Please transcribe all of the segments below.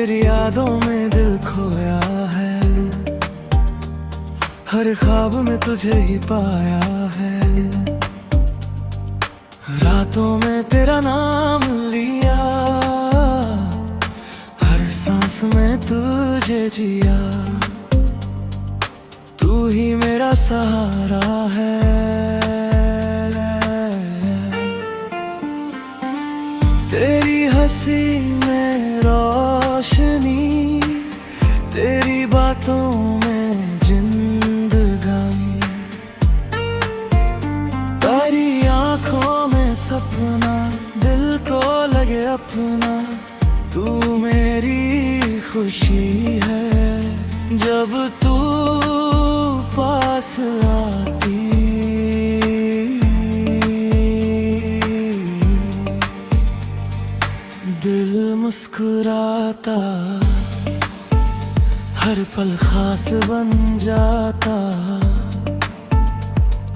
तेरी यादों में दिल खोया है, हर ख्वाब में तुझे ही पाया है। रातों में तेरा नाम लिया, हर सांस में तुझे जिया। तू ही मेरा सहारा है। तेरी हंसी में रोशनी, तेरी बातों में जिंदगानी, तेरी आंखों में सपना, दिल को लगे अपना। तू मेरी खुशी है, जब तू पास आती। दिल मुस्कुराता, हर पल खास बन जाता,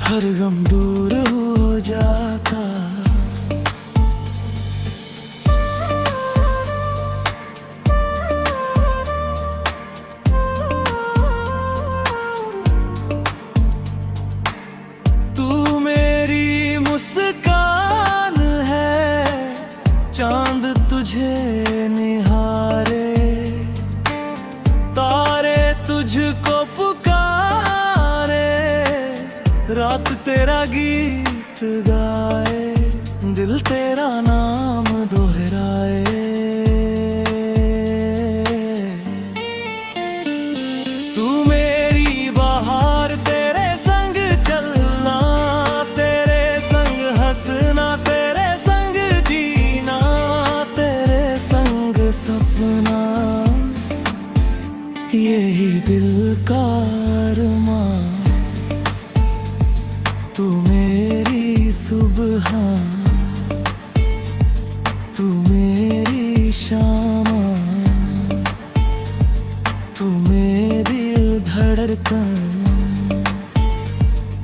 हर गम दूर हो जाता। तू मेरी मुस्कान है, चांद तुझे निहारे, तारे तुझको पुकारे, रात तेरा गीत गाए, दिल तेरा नाम दोहराए। तू मेरी बहार, तेरे संग चलना, तेरे संग हंसना, तेरे संग जीना, तेरे संग सपना, यही दिल का अरमां। तू मेरी सुबह, तू मेरी शाम, तू मेरी धड़कन,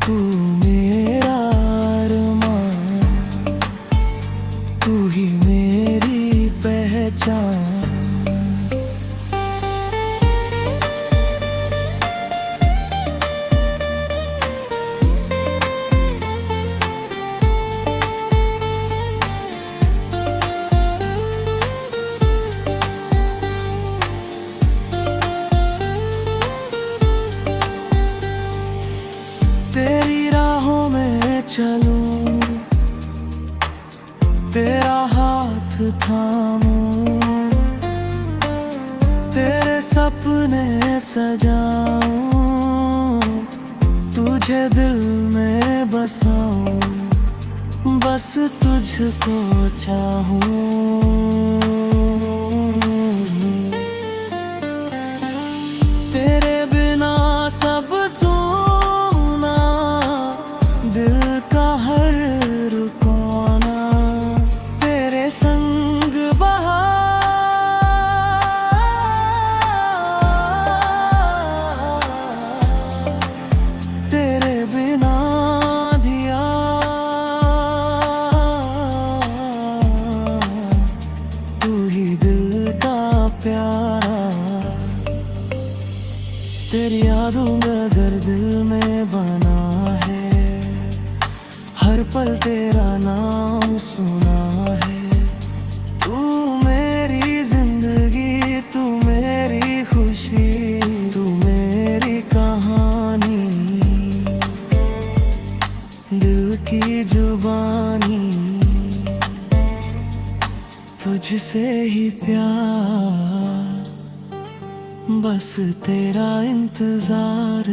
तू मेरा अरमां, तू ही मेरी पहचान। तेरी राहों में चलूं, तेरा हाथ थामूं, तेरे सपने सजाऊं, तुझे दिल में बसाऊं, बस तुझको चाहूं। तेरे बिना सब सूना, दिल का हर कोना, तेरे संग बहार, तेरे बिना दिया। तू ही दिल का प्यारा, तेरी यादों में अगर दिल में बना है, हर पल तेरा नाम सुना है। तू मेरी जिंदगी, तू मेरी खुशी, तू मेरी कहानी, दिल की जुबानी, तुझसे ही प्यार, बस तेरा इंतजार।